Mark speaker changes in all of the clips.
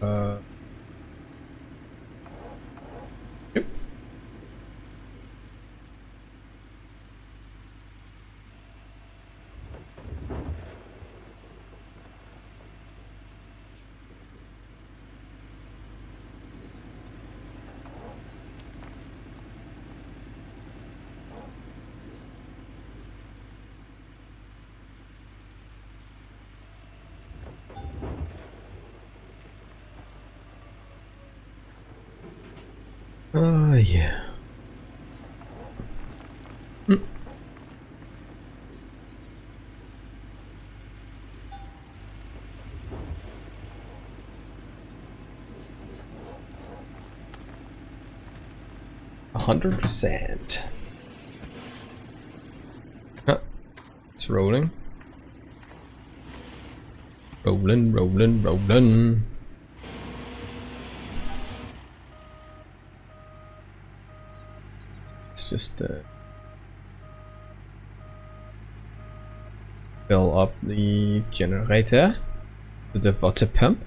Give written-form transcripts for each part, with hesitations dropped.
Speaker 1: Yep. Yeah. 100%. It's rolling. Rolling. Let's just fill up the generator to the water pump.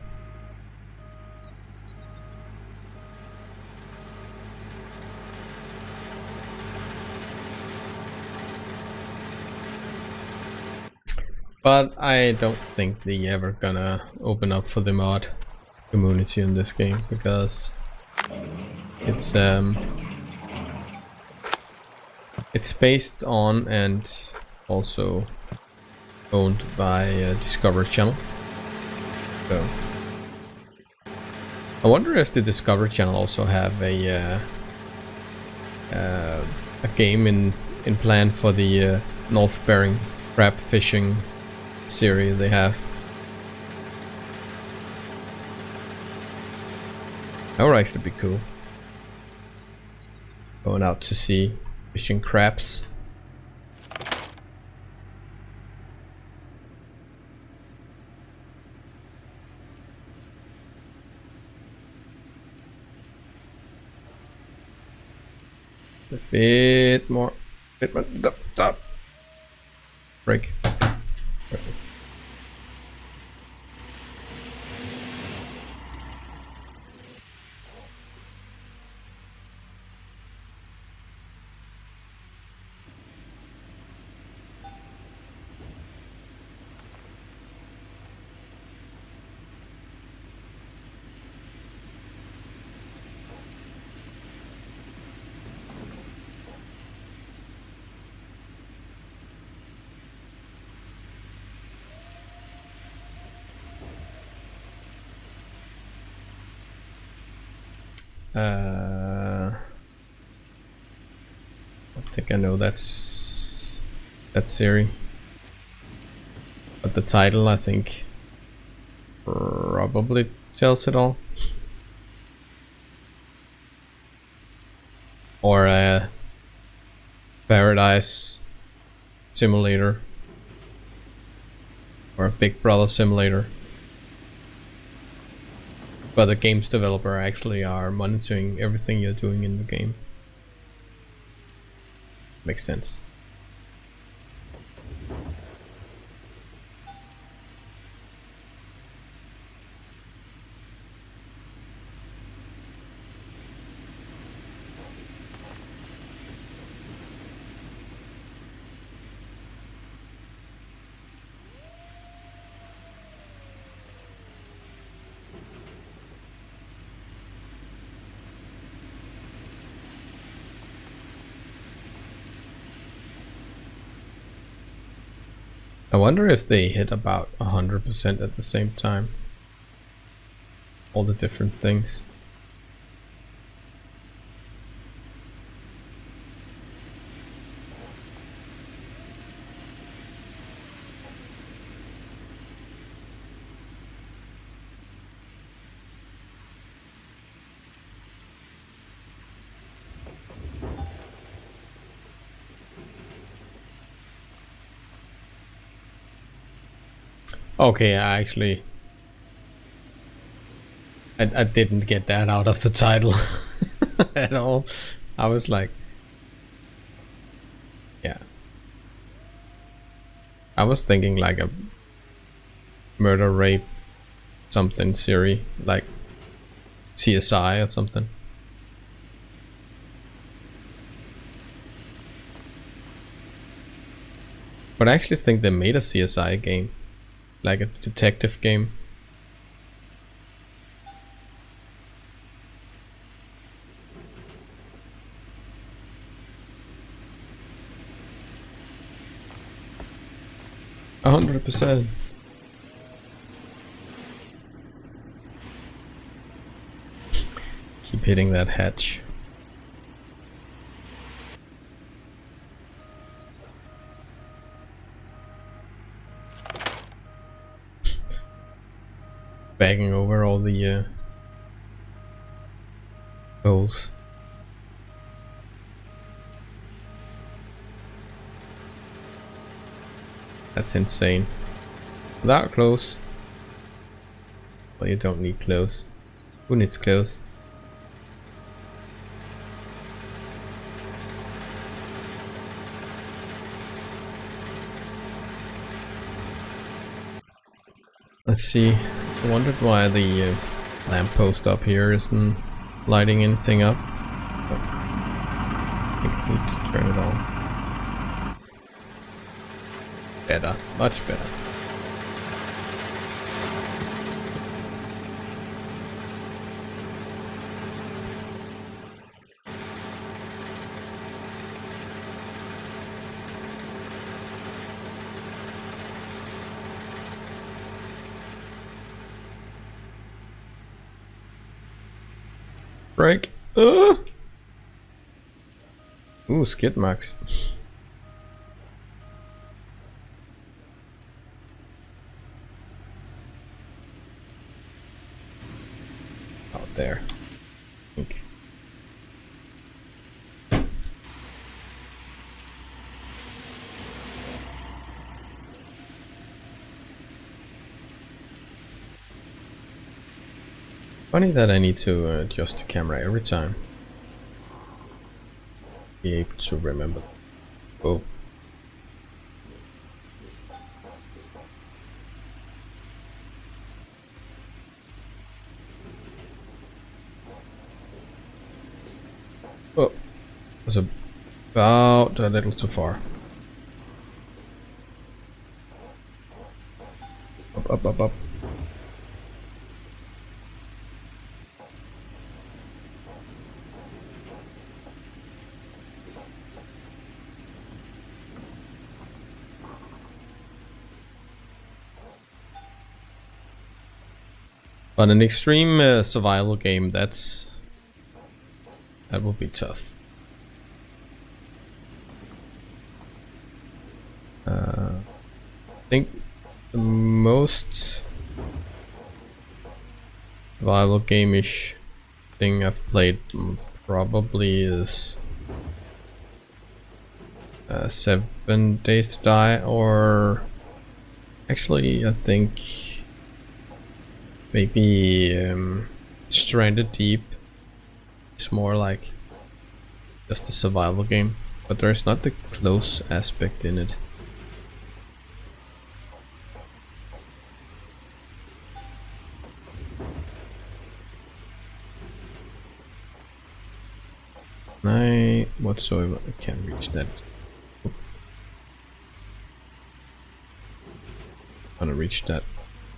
Speaker 1: But I don't think they ever gonna open up for the mod community in this game because it's based on and also owned by Discovery Channel. So I wonder if the Discovery Channel also have a game in plan for the North Bering crab fishing series they have. That would actually be cool. Going out to sea, fishing crabs. A bit more. Stop. Break. Perfect. I think I know that series, but the title I think probably tells it all. Or a Paradise Simulator, or a Big Brother Simulator. But the game's developer actually are monitoring everything you're doing in the game. Makes sense. I wonder if they hit about 100% at the same time. All the different things. Okay, I didn't get that out of the title at all. I was like, yeah. I was thinking like a murder rape something series, like CSI or something. But I actually think they made a CSI game, like a detective game. A 100%. Keep hitting that hatch. Bagging over all the holes. That's insane. Without clothes. Well, you don't need clothes. Who needs clothes? Let's see. I wondered why the lamppost up here isn't lighting anything up. But I think I need to turn it on. Better. Much better. Break. Ooh, skid marks. Out there. I think. Funny that I need to adjust the camera every time. Be able to remember. Oh. Oh. Was about a little too far. Up, up, up, up. But an extreme survival game, that will be tough. I think the most survival game-ish thing I've played probably is 7 Days to Die, or actually I think maybe Stranded Deep. It's more like just a survival game, but there's not the close aspect in it. I whatsoever I can't reach that. Gonna reach that.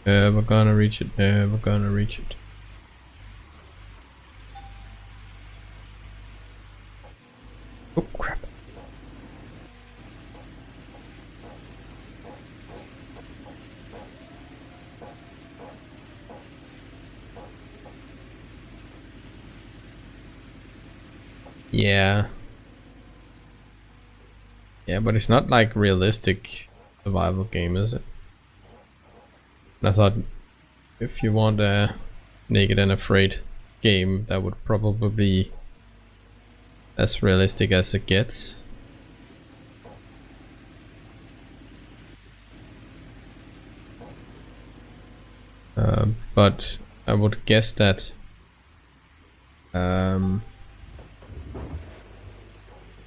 Speaker 1: Never gonna reach it. Never gonna reach it. Oh crap! Yeah. Yeah, but it's not like realistic survival game, is it? And I thought if you want a Naked and Afraid game, that would probably be as realistic as it gets. But I would guess that the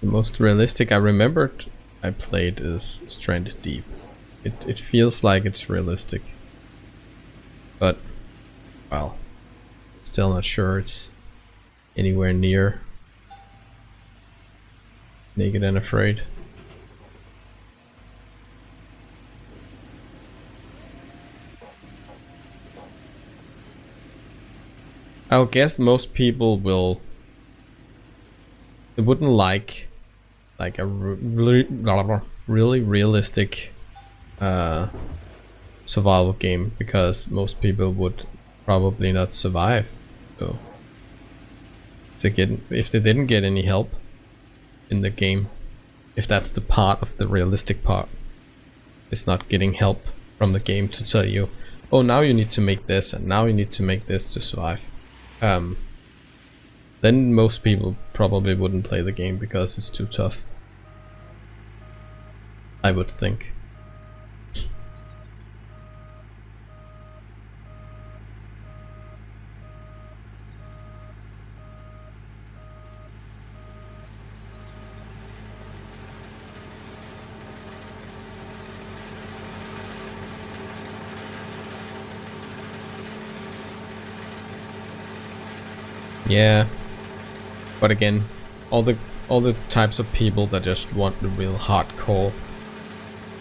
Speaker 1: most realistic I remembered I played is Stranded Deep. It feels like it's realistic. But, well, still not sure it's anywhere near Naked and Afraid. I would guess most people they wouldn't like a really realistic survival game, because most people would probably not survive. So if they didn't get any help in the game, if that's the part of the realistic part, is not getting help from the game to tell you, oh, now you need to make this and now you need to make this to survive, then most people probably wouldn't play the game because it's too tough, I would think. Yeah, but again, all the types of people that just want the real hardcore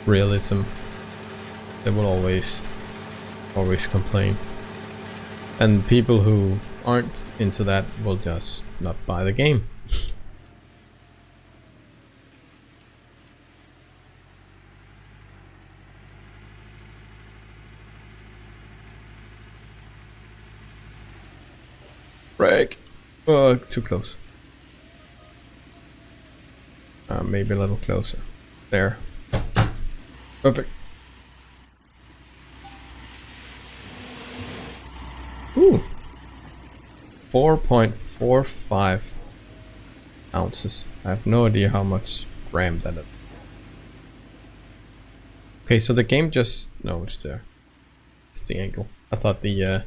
Speaker 1: realism, they will always complain, and people who aren't into that will just not buy the game. Break. Oh, too close. Maybe a little closer. There. Perfect. Ooh. 4.45 ounces. I have no idea how much gram that is. Okay, so the game just... No, it's there. It's the angle. I thought the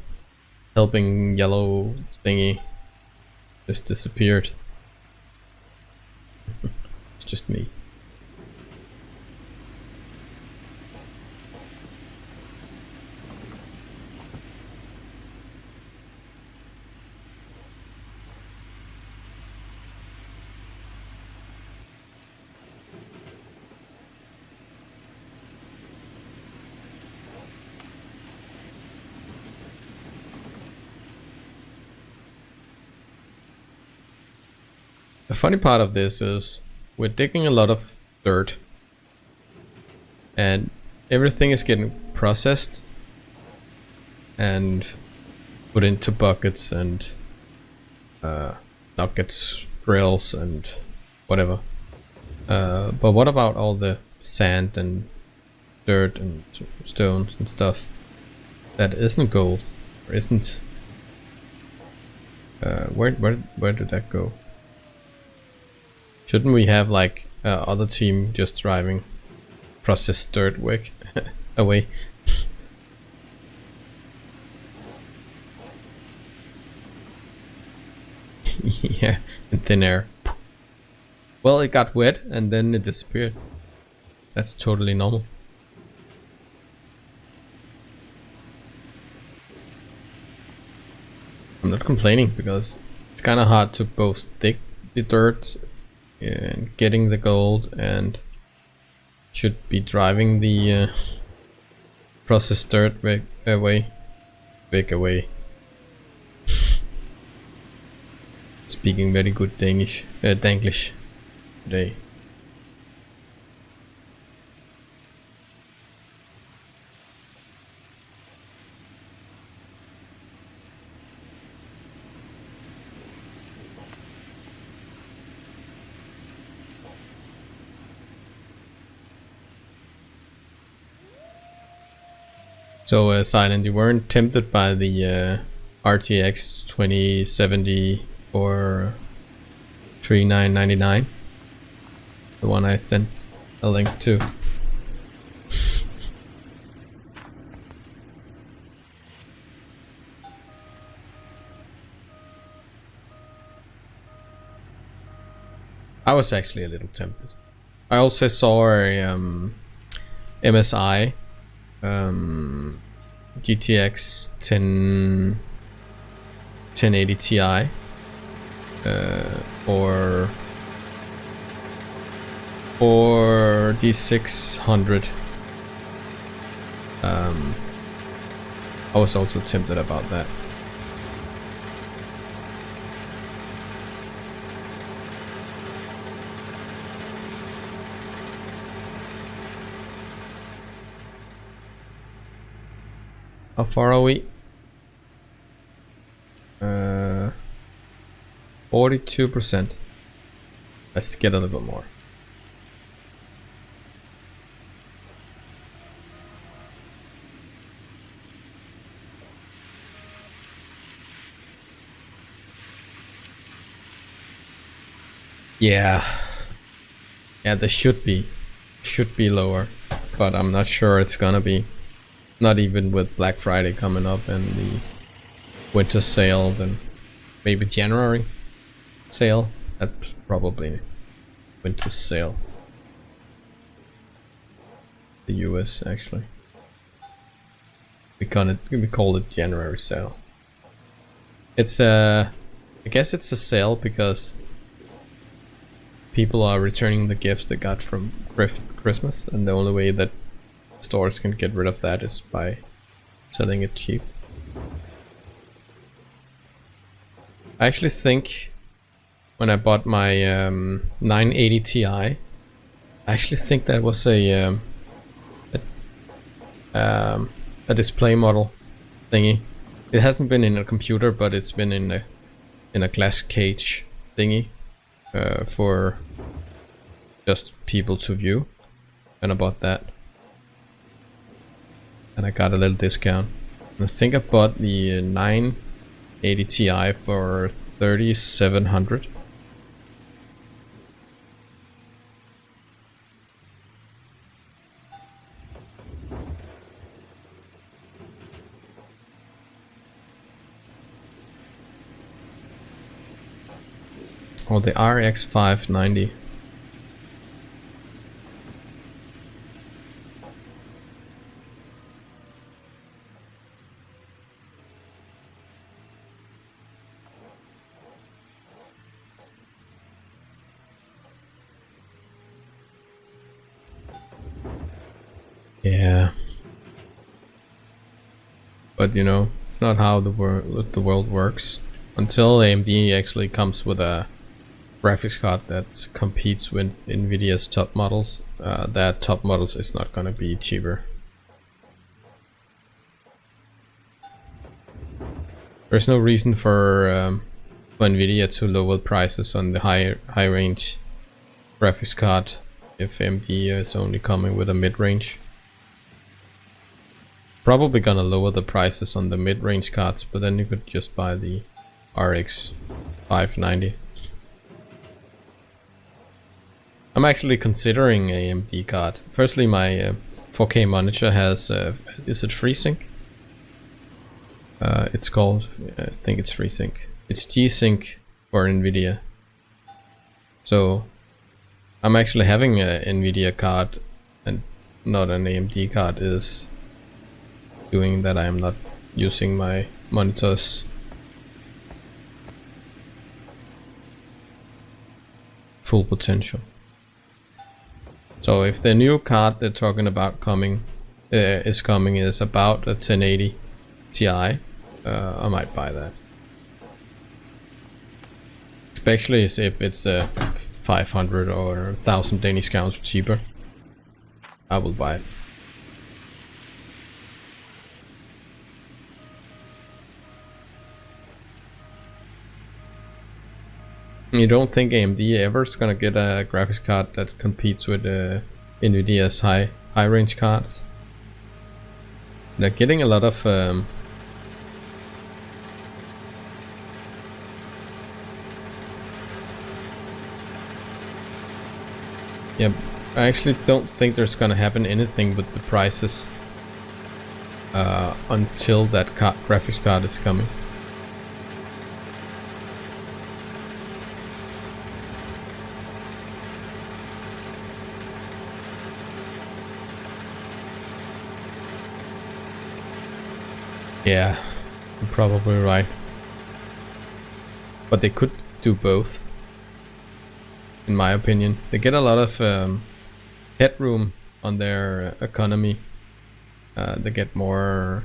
Speaker 1: helping yellow thingy just disappeared. It's just me. The funny part of this is we're digging a lot of dirt and everything is getting processed and put into buckets and nuggets, grills and whatever. But what about all the sand and dirt and stones and stuff that isn't gold or isn't... where did that go? Shouldn't we have like other team just driving processed dirt away? Yeah, in thin air. Well, it got wet and then it disappeared. That's totally normal. I'm not complaining because it's kind of hard to both dig the dirt and getting the gold and should be driving the processed dirt away. Speaking very good Danglish today. So, Silent, you weren't tempted by the RTX 2070 for $39.99? The one I sent a link to. I was actually a little tempted. I also saw a MSI GTX 1080 Ti for the 600. I was also tempted about that. How far are we? 42%. Let's get a little bit more. Yeah, there should be lower, but I'm not sure it's gonna be. Not even with Black Friday coming up and the winter sale, then maybe January sale. That's probably winter sale. The US actually. We call it January sale. It's I guess it's a sale because people are returning the gifts they got from Christmas, and the only way that stores can get rid of that is by selling it cheap. I actually think when I bought my 980 Ti, I actually think that was a display model thingy. It hasn't been in a computer, but it's been in a glass cage thingy for just people to view, and I bought that. And I got a little discount. And I think I bought the 980 Ti for 3,700. Oh, the RX 590. Yeah, but you know, it's not how the world works. Until AMD actually comes with a graphics card that competes with Nvidia's top models, that top models is not gonna be cheaper. There's no reason for Nvidia to lower prices on the high range graphics card if AMD is only coming with a mid-range. Probably gonna lower the prices on the mid-range cards, but then you could just buy the RX 590. I'm actually considering AMD card. Firstly, my 4K monitor has, is it FreeSync? It's called, I think it's FreeSync. It's G-Sync for Nvidia. So I'm actually having a Nvidia card and not an AMD card is doing that. I am not using my monitor's full potential. So if the new card they're talking about is about a 1080 Ti, I might buy that. Especially if it's 500 or 1,000 Danish crowns cheaper, I will buy it. You don't think AMD ever is gonna get a graphics card that competes with Nvidia's high range cards? They're getting a lot of yeah, I actually don't think there's gonna happen anything with the prices until that graphics card is coming. Yeah, you're probably right. but they could do both, in my opinion. They get a lot of headroom on their economy. They get more,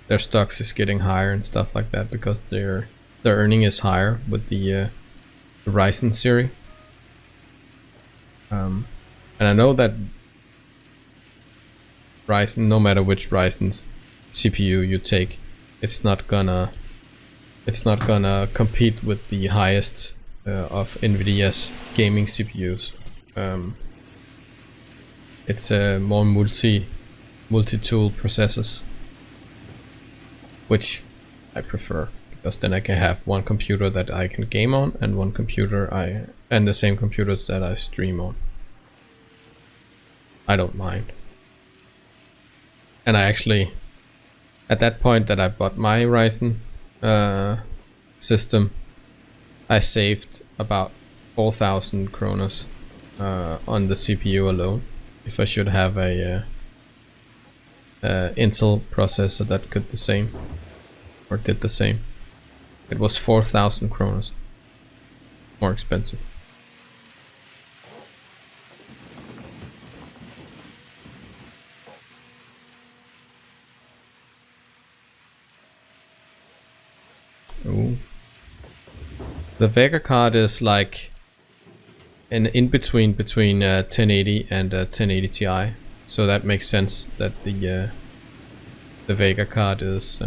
Speaker 1: their stocks is getting higher and stuff like that because their earning is higher with the Ryzen series. And I know that Ryzen, no matter which Ryzen CPU you take, it's not gonna compete with the highest of NVIDIA's gaming CPUs. It's more multi-tool processors, which I prefer, because then I can have one computer that I can game on and one computer and the same computers that I stream on. I don't mind. And I actually, at that point that I bought my Ryzen system, I saved about 4,000 kronas on the CPU alone. If I should have a Intel processor that could the same, or did the same, it was 4,000 kronas more expensive. Ooh. The Vega card is like an in-between between 1080 and 1080 Ti, so that makes sense that the Vega card is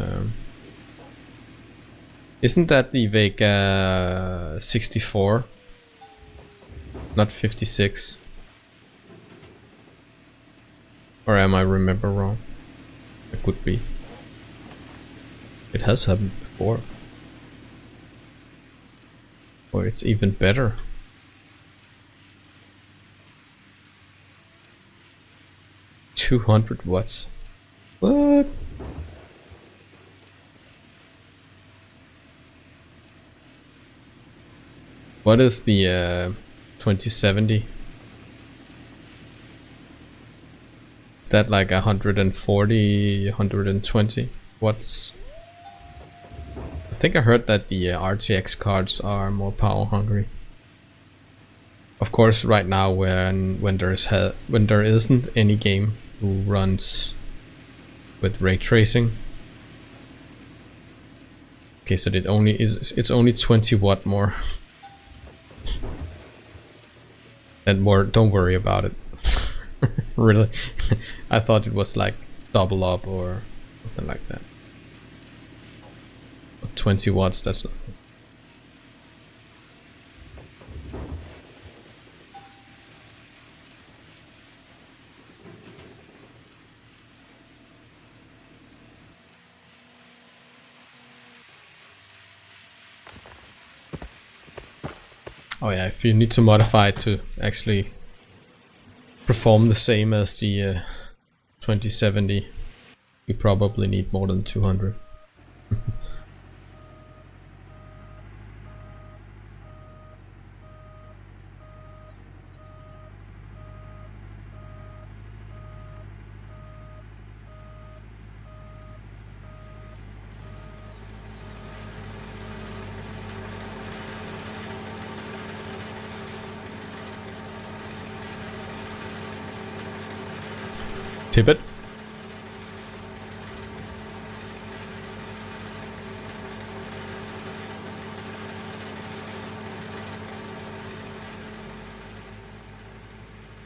Speaker 1: isn't that the Vega 64, not 56, or am I remember wrong? It could be. It has happened before. Or it's even better. $200 What? What is the 2070? Is that like 140, 120? I think I heard that the RTX cards are more power hungry. Of course, right now when there isn't any game who runs with ray tracing. Okay, so it's only 20 watt more. And more, don't worry about it. Really, I thought it was like double up or something like that. 20 watts, that's nothing. Oh yeah, if you need to modify it to actually perform the same as the 2070, you probably need more than 200. Tibbet.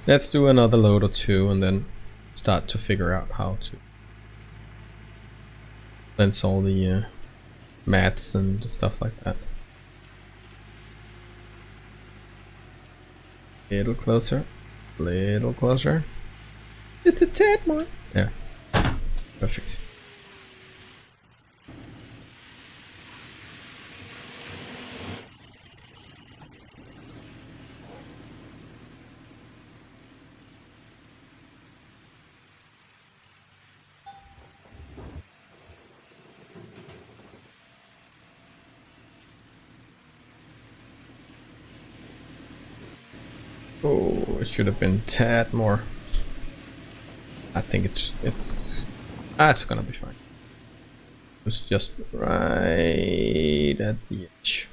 Speaker 1: Let's do another load or two and then start to figure out how to cleanse all the mats and stuff like that. Little closer, little closer. Just a tad more. Yeah, perfect. Oh, it should have been tad more. I think it's gonna be fine. It's just right at the edge.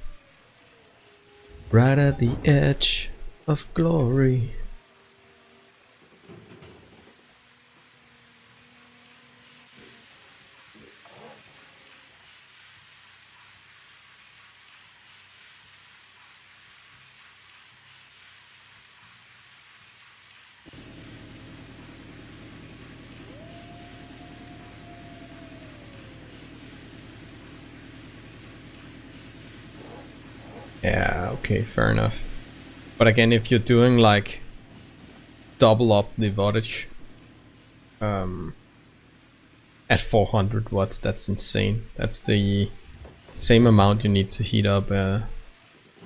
Speaker 1: Right at the edge of glory. Yeah, okay, fair enough. But again, if you're doing like double up the wattage at 400 watts, that's insane. That's the same amount you need to heat up a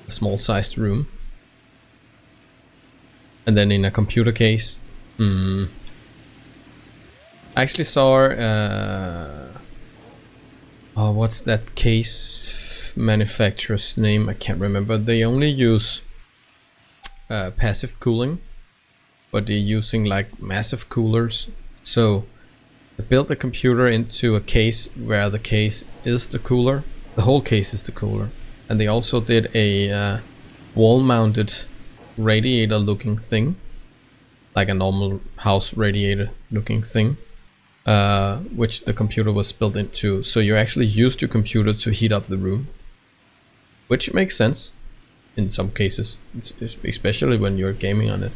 Speaker 1: small sized room. And then in a computer case, I actually saw oh, what's that case manufacturer's name? I can't remember. They only use passive cooling, but they're using like massive coolers. So they built the computer into a case where the case is the cooler. The whole case is the cooler. And they also did a wall-mounted radiator-looking thing, like a normal house radiator-looking thing, which the computer was built into. So you actually used your computer to heat up the room, which makes sense in some cases, especially when you're gaming on it.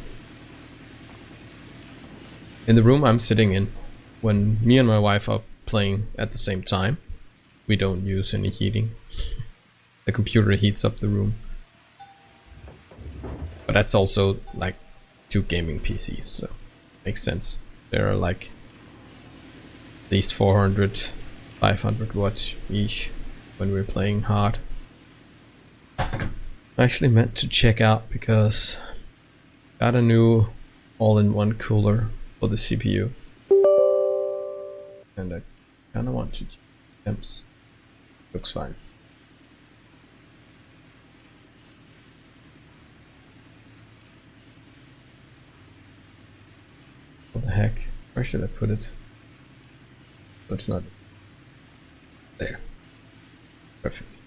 Speaker 1: In the room I'm sitting in, when me and my wife are playing at the same time, we don't use any heating. The computer heats up the room. But that's also like 2 gaming PCs, so makes sense. There are like at least 400, 500 watts each when we're playing hard. I actually meant to check out because I got a new all-in-one cooler for the CPU. And I kinda want to check temps. Looks fine. What the heck? Where should I put it? So it's not there. Perfect.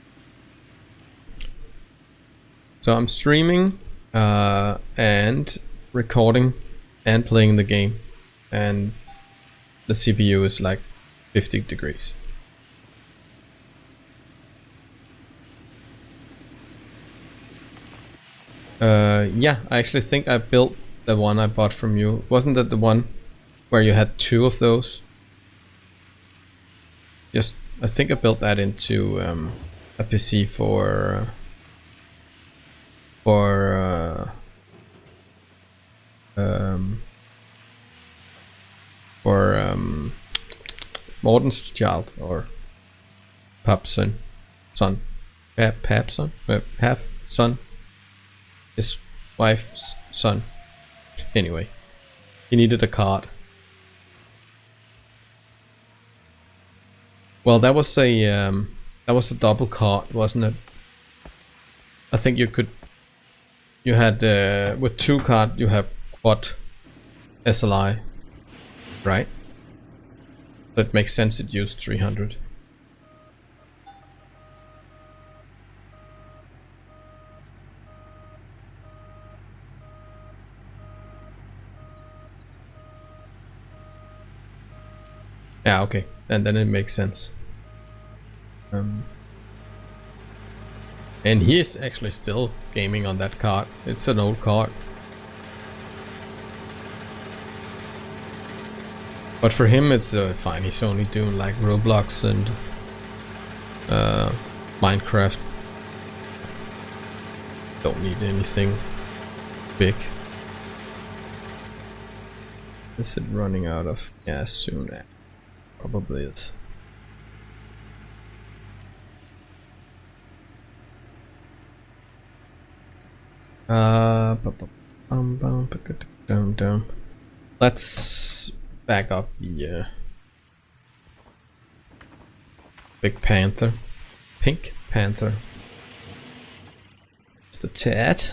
Speaker 1: So I'm streaming and recording and playing the game, and the CPU is like 50 degrees. Yeah, I actually think I built the one I bought from you. Wasn't that the one where you had 2 of those? I think I built that into a PC for Morten's child, or Papson, son, Papson, half son, his wife's son. Anyway, he needed a card. Well, that was a double card, wasn't it? I think you had with 2 cards you have quad SLI, right? That makes sense. It used 300. Yeah, okay, and then it makes sense. And he is actually still gaming on that card. It's an old card. But for him it's fine. He's only doing like Roblox and Minecraft. Don't need anything big. Is it running out of gas soon? Probably is. Down. Let's back up the Big Panther. Pink Panther. It's the Tad.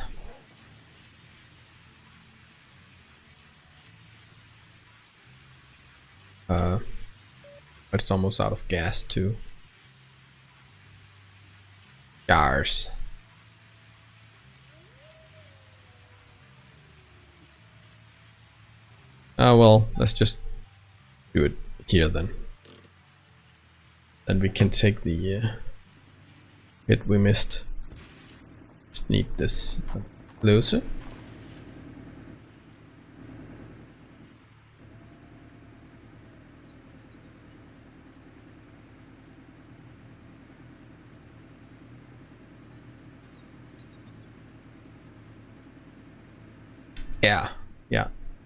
Speaker 1: It's almost out of gas too. Cars. Well, let's just do it here then. Then we can take the hit we missed. Just need this closer. Yeah.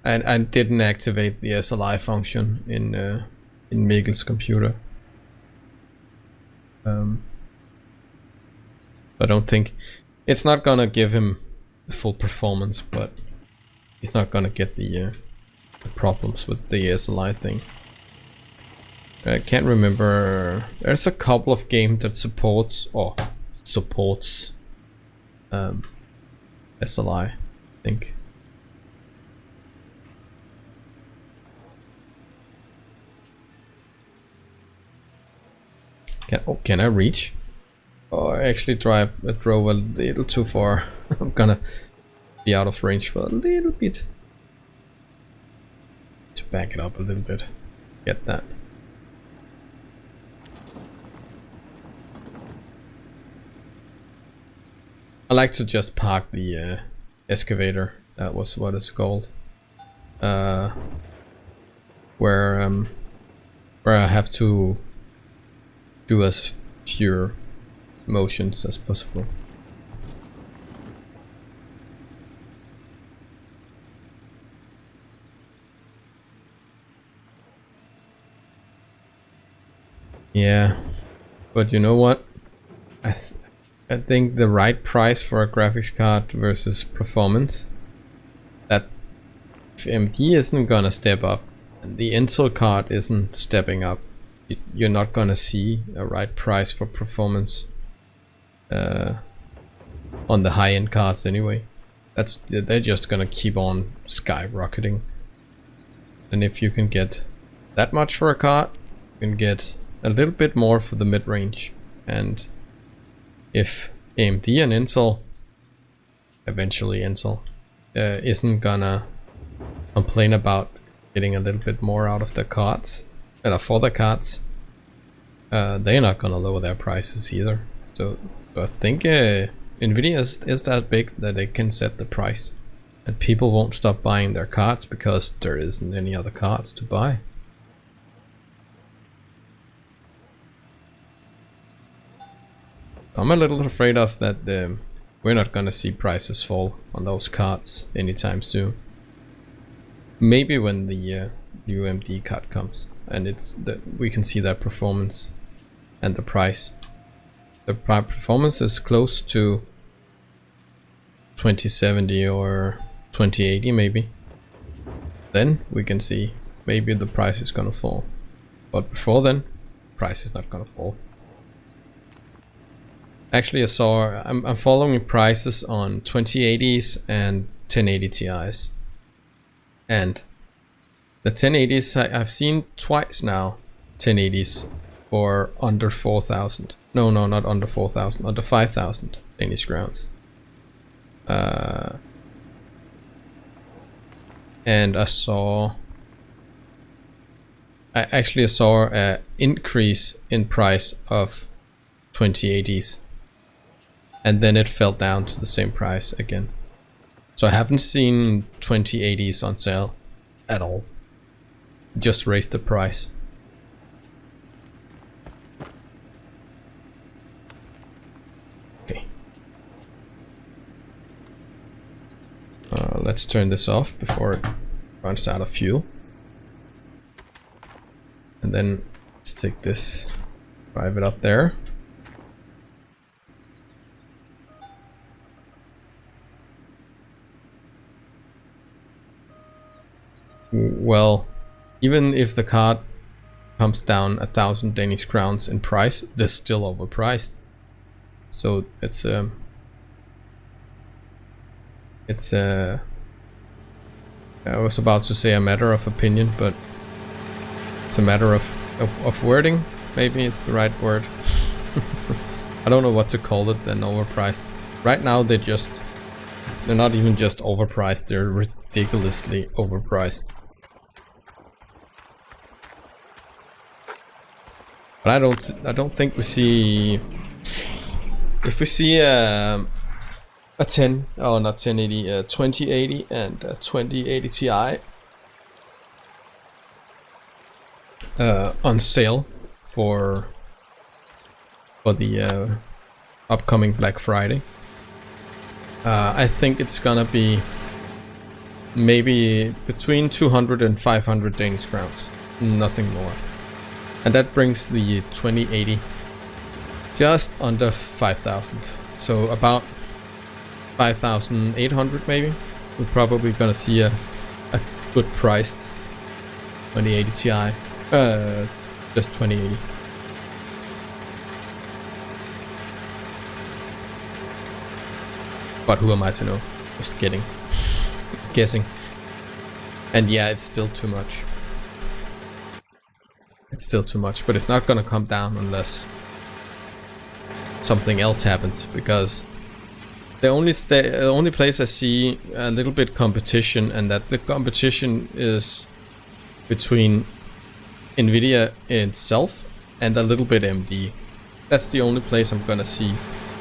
Speaker 1: And I didn't activate the SLI function in Mikkel's computer. I don't think it's not gonna give him the full performance, but he's not gonna get the problems with the SLI thing. I can't remember. There's a couple of games that supports SLI, I think. Can I reach? Oh, I actually drove a little too far. I'm gonna be out of range for a little bit. To back it up a little bit. Get that. I like to just park the excavator. That was what it's called. Where I have to do as few motions as possible. Yeah, but you know what? I think the right price for a graphics card versus performance, that if AMD isn't gonna step up and the Intel card isn't stepping up, you're not gonna see a right price for performance on the high-end cards anyway. They're just gonna keep on skyrocketing. And if you can get that much for a card, you can get a little bit more for the mid-range. And if AMD and Intel, eventually Intel, isn't gonna complain about getting a little bit more out of the cards, for the cards, they're not gonna lower their prices either. So I think Nvidia is that big that they can set the price, and people won't stop buying their cards because there isn't any other cards to buy. I'm a little afraid of that we're not gonna see prices fall on those cards anytime soon. Maybe when the new AMD card comes and we can see that performance and the price. The performance is close to 2070 or 2080 maybe. Then we can see maybe the price is gonna fall. But before then, price is not gonna fall. Actually, I'm following prices on 2080s and 1080 Ti's. And the 1080s, I've seen twice now 1080s for under 4,000. No, not under 4,000, under 5,000 Danish crowns. And I actually saw an increase in price of 2080s. And then it fell down to the same price again. So I haven't seen 2080s on sale at all. Just raised the price. Okay. Let's turn this off before it runs out of fuel. And then let's take this, drive it up there. Well, even if the card comes down 1,000 Danish crowns in price, they're still overpriced. So it's I was about to say a matter of opinion, but it's a matter of wording. Maybe it's the right word. I don't know what to call it then. Overpriced. Right now they're not even just overpriced, they're ridiculously overpriced. But I don't think we see. If we see a 10, oh not 1080, 2080 and a 2080 Ti on sale for the upcoming Black Friday, I think it's gonna be maybe between 200 and 500 Danish crowns, nothing more. And that brings the 2080 just under 5,000. So about 5,800 maybe. We're probably gonna see a good priced 2080 Ti. Just 2080. But who am I to know? Just guessing. And yeah, it's still too much. It's still too much, but it's not gonna come down unless something else happens, because the only place I see a little bit competition, and that the competition is between Nvidia itself and a little bit AMD. That's the only place I'm gonna see.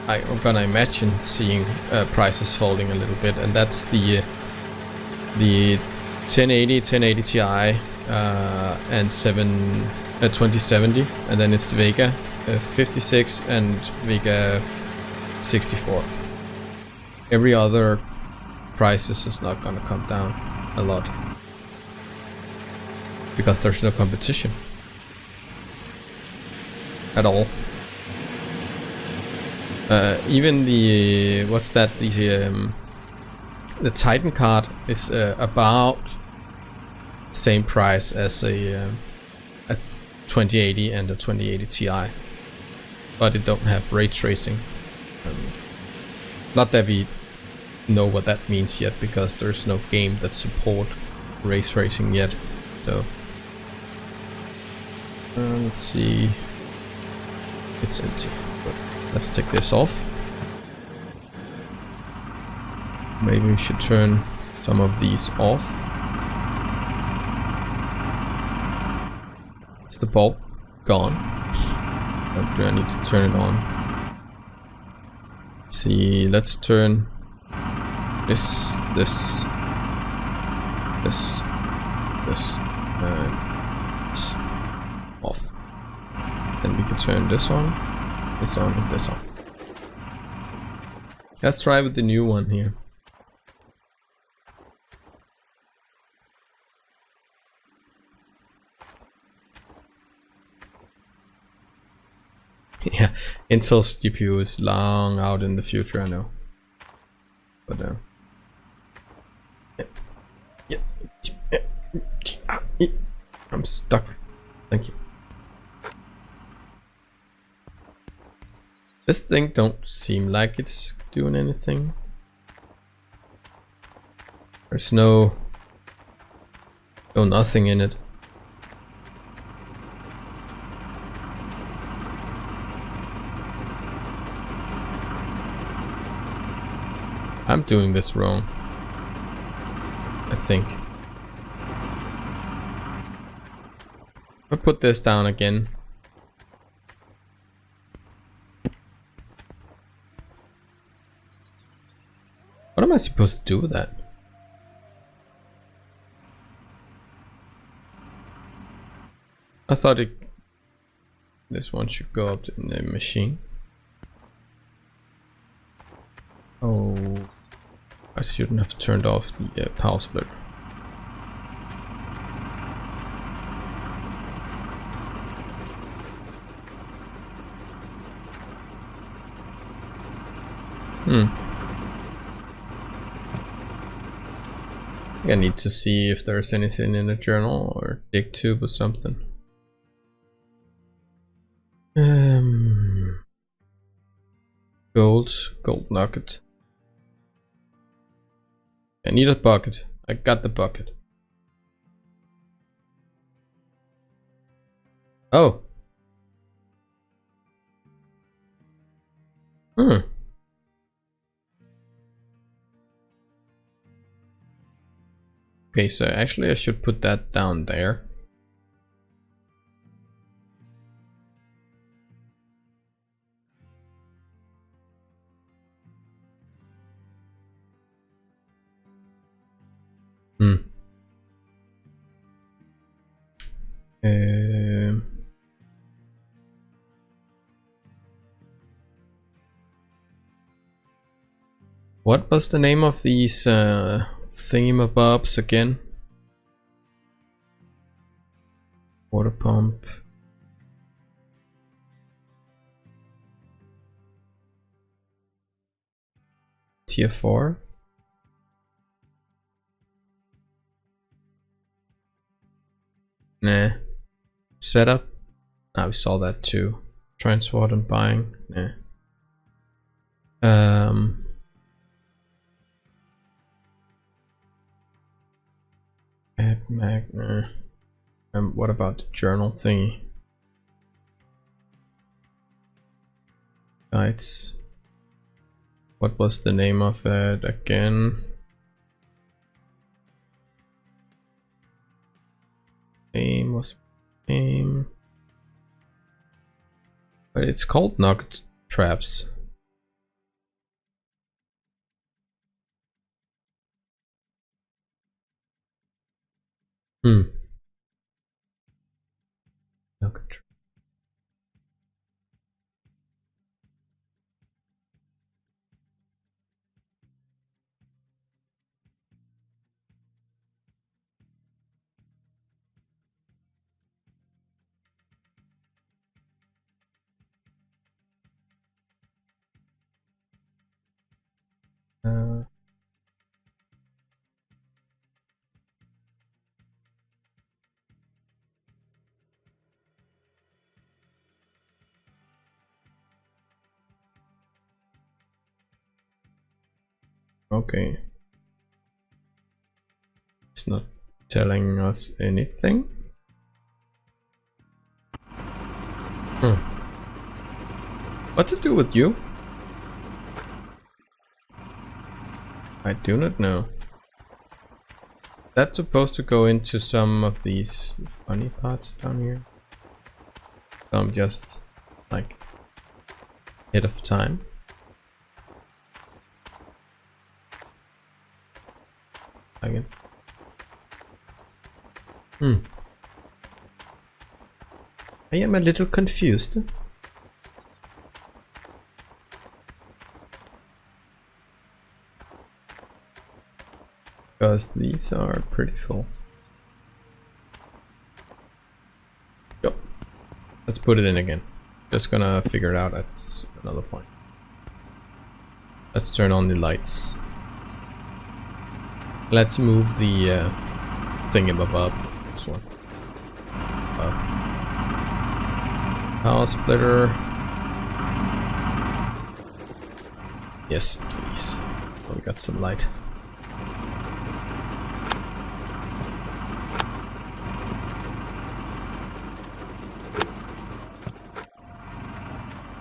Speaker 1: I'm gonna imagine seeing prices falling a little bit, and that's the 1080, 1080 Ti and 2070, and then it's Vega 56 and Vega 64. Every other prices is not gonna come down a lot because there's no competition at all. Even the what's that? The Titan card is about same price as a 2080 and a 2080 Ti, but it don't have ray tracing. Not that we know what that means yet, because there's no game that support ray tracing yet. So let's see. It's empty. But let's take this off. Maybe we should turn some of these off. Is the bulb gone? Or do I need to turn it on? Let's see, let's turn this, and this off. Then we can turn this on, and this on. Let's try with the new one here. Yeah, Intel's GPU is long out in the future, I know. But I'm stuck. Thank you. This thing don't seem like it's doing anything. There's no nothing in it. I'm doing this wrong, I think. I'll put this down again. What am I supposed to do with that? I thought this one should go up in the machine. Oh, I shouldn't have turned off the power split. I need to see if there's anything in the journal or dig tube or something. Gold nugget. I need a bucket. I got the bucket. Oh. Okay, so actually I should put that down there. What was the name of these thingamabobs again? Water pump. Tier 4. Nah. Setup. Ah, we saw that too. Transport and buying. Nah. Add magna. What about the journal thingy? Guides. What was the name of it again? Name was name. But it's called nugget traps. Nugget trap. Okay. It's not telling us anything. What to do with you? I do not know. That's supposed to go into some of these funny parts down here. So I'm just like ahead of time. Again. I am a little confused. Because these are pretty full. Go. Let's put it in again. Just gonna figure it out at another point. Let's turn on the lights. Let's move the thingamabob. This one. Power splitter. Yes, please. Oh, we got some light.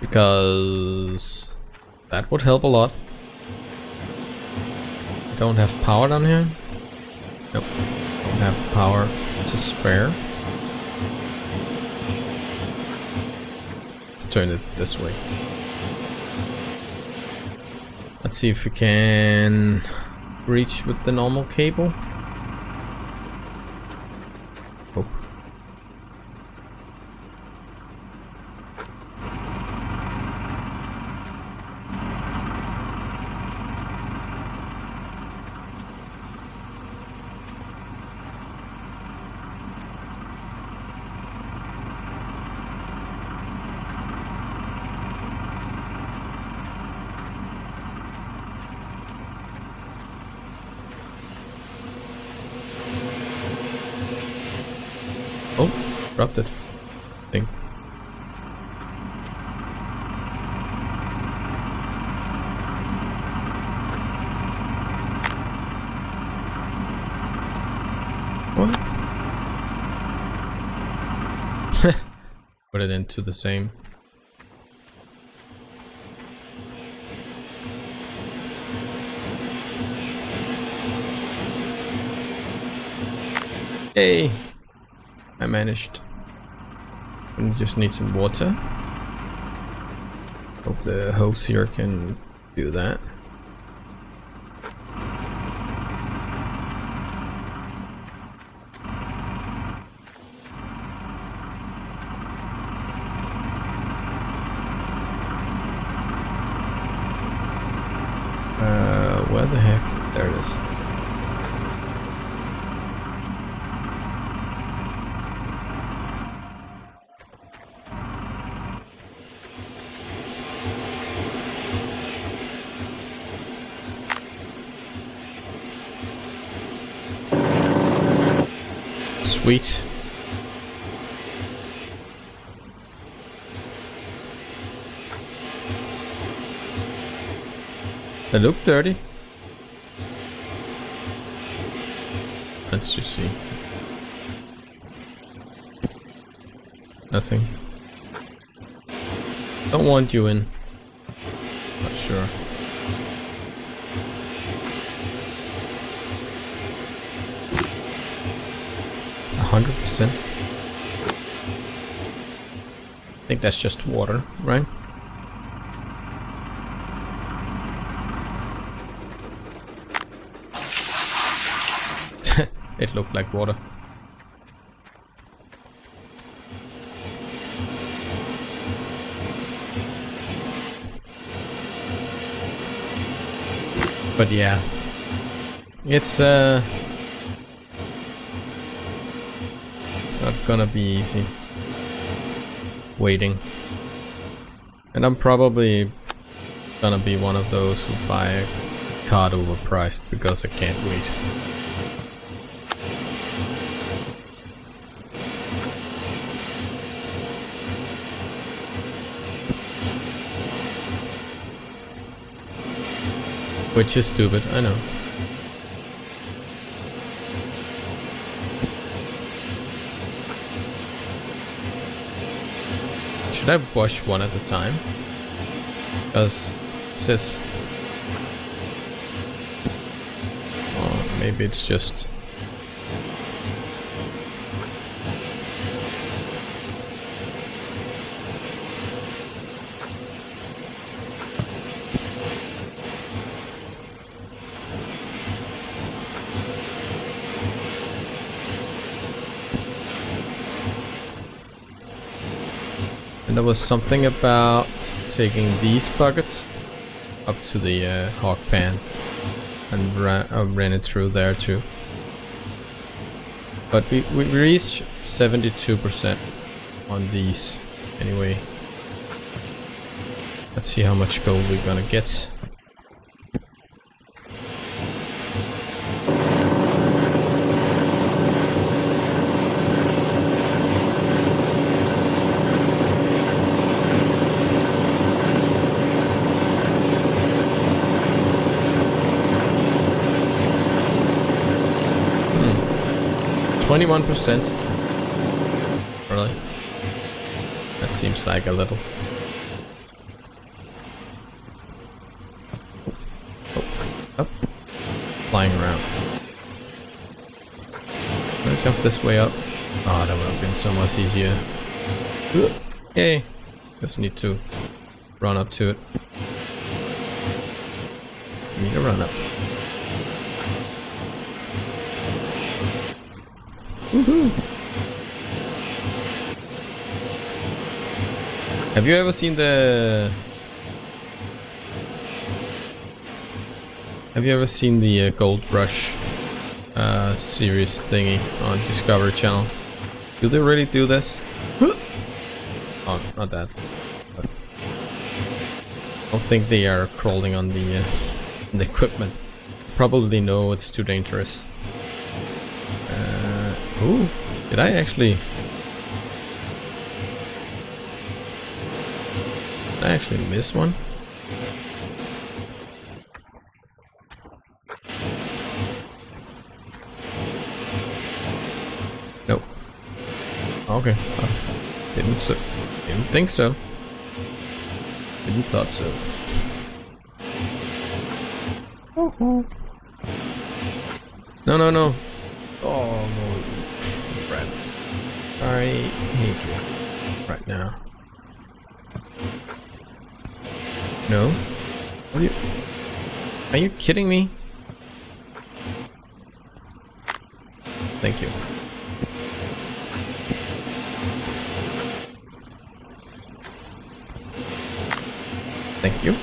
Speaker 1: Because that would help a lot. Don't have power down here? Nope. Don't have power to spare. Let's turn it this way. Let's see if we can reach with the normal cable. Hope. Oh, dropped it. Thing. What? Put it into the same. Hey! I managed. And just need some water. Hope the hose here can do that. Where the heck? There it is. Sweet. They look dirty. Let's just see. Nothing. Don't want you in. Not sure. %. I think that's just water, right? It looked like water. But yeah, it's not gonna be easy waiting, and I'm probably gonna be one of those who buy a card overpriced because I can't wait. Which is stupid, I know. Should I wash one at a time? Because it says... Oh, maybe it's just... There was something about taking these buckets up to the hog pan and ran it through there too. But we reached 72% on these anyway. Let's see how much gold we're gonna get. Hmm. 21%. Really? That seems like a little. Up. Flying around. I'm gonna jump this way up. Oh, that would have been so much easier. Yay! Just need to run up to it. Need to run up. Woohoo! Have you ever seen the... Have you ever seen the Gold Rush series thingy on Discovery Channel? Do they really do this? Oh, not that. But I don't think they are crawling on the equipment. Probably no, it's too dangerous. Ooh, did I actually... Did I actually miss one? Nope. Okay. Didn't think so. Didn't thought so. No, no, no. Oh, no. Crap. I hate you. Right now. No? What are you kidding me? Thank you. Thank you.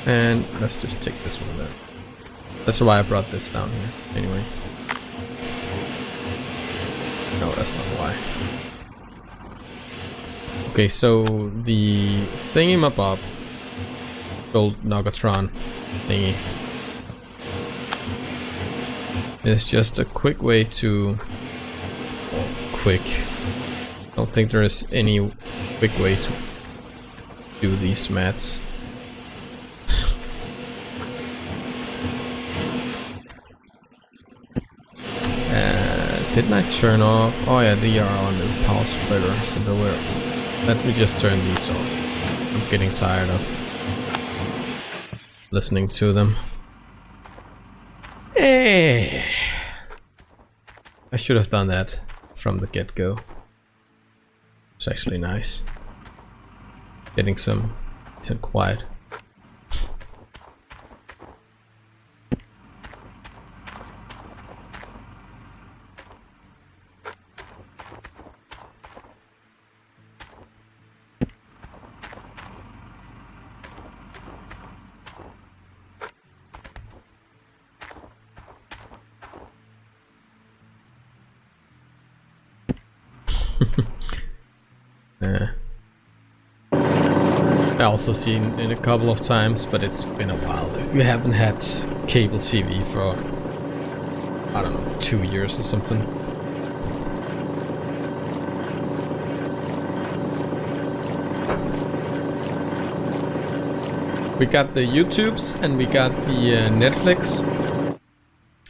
Speaker 1: And let's just take this one then. That's why I brought this down here. Anyway. No, that's not why. Okay, so the thingamabob gold Nuggetron thingy is just a quick way to... Well, quick. I don't think there is any quick way to do these mats. Didn't I turn off? Oh yeah, they are on the power splitter, so they were... Let me just turn these off. I'm getting tired of listening to them. Hey! I should have done that from the get-go. It's actually nice. Getting some quiet. I also seen it a couple of times, but it's been a while. If you haven't had cable TV for, I don't know, 2 years or something. We got the YouTubes and we got the Netflix.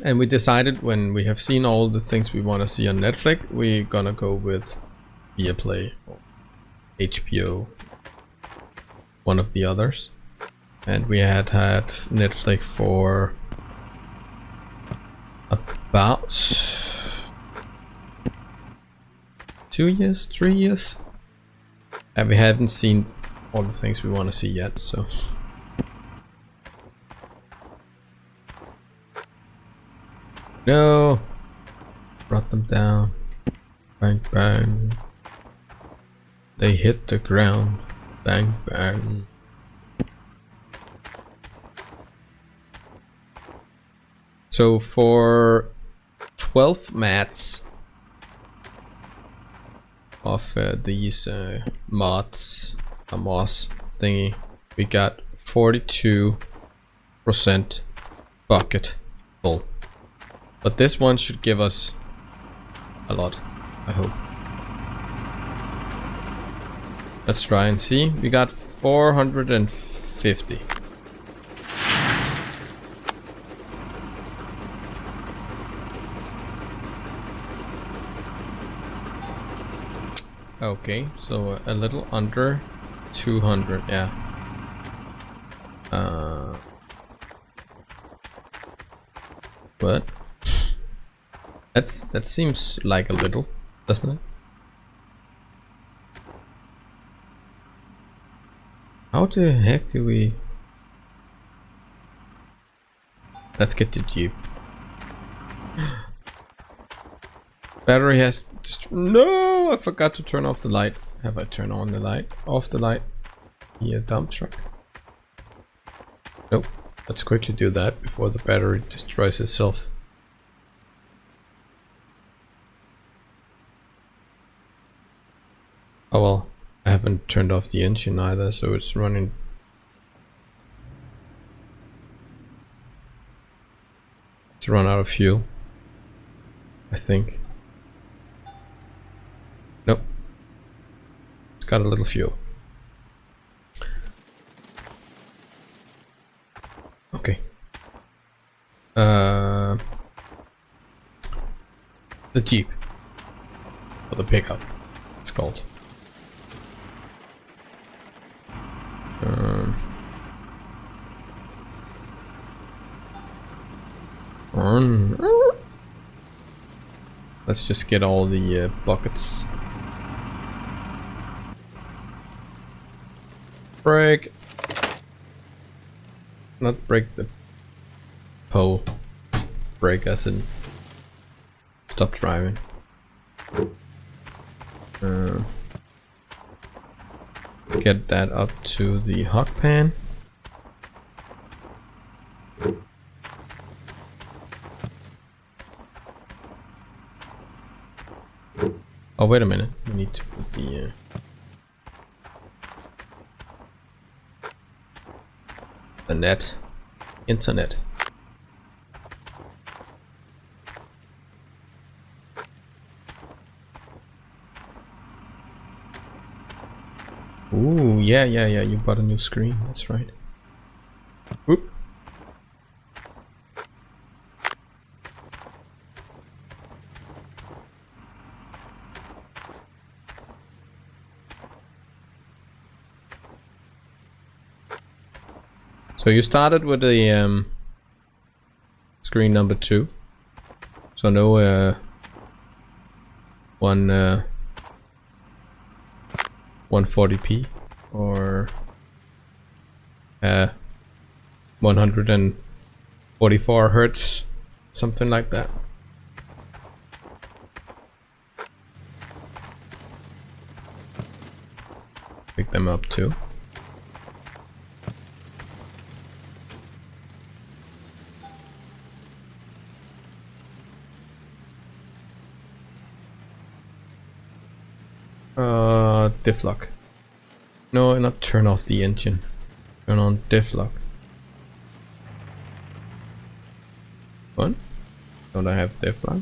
Speaker 1: And we decided when we have seen all the things we want to see on Netflix, we're gonna go with Viaplay or HBO, one of the others. And we had Netflix for about 2 years, 3 years. And we haven't seen all the things we want to see yet, so... No! Brought them down. Bang, bang. They hit the ground. Bang, bang. So for 12 mats of these mods, a moss thingy, we got 42% bucket full. But this one should give us a lot, I hope. Let's try and see. We got 450. Okay, so a little under 200, yeah. But that seems like a little, doesn't it? How the heck do we... Let's get the Jeep. Battery has... No! I forgot to turn off the light. Have I turned on the light? Off the light? Yeah, dump truck. Nope. Let's quickly do that before the battery destroys itself. Oh well, I haven't turned off the engine either, so it's running. It's run out of fuel, I think. Nope. It's got a little fuel. Okay. The Jeep. Or the pickup, it's called. Let's just get all the buckets. Brake. Not break the pole. Brake as in stop driving. Let's get that up to the hot pan. Oh, wait a minute. We need to put the net. Internet. Ooh, yeah, you bought a new screen, that's right. Whoop. So you started with the screen number 2. So no 140p or 144 hertz, something like that. Pick them up too. Diff lock. No, not turn off the engine. Turn on diff lock. What? Don't I have diff lock?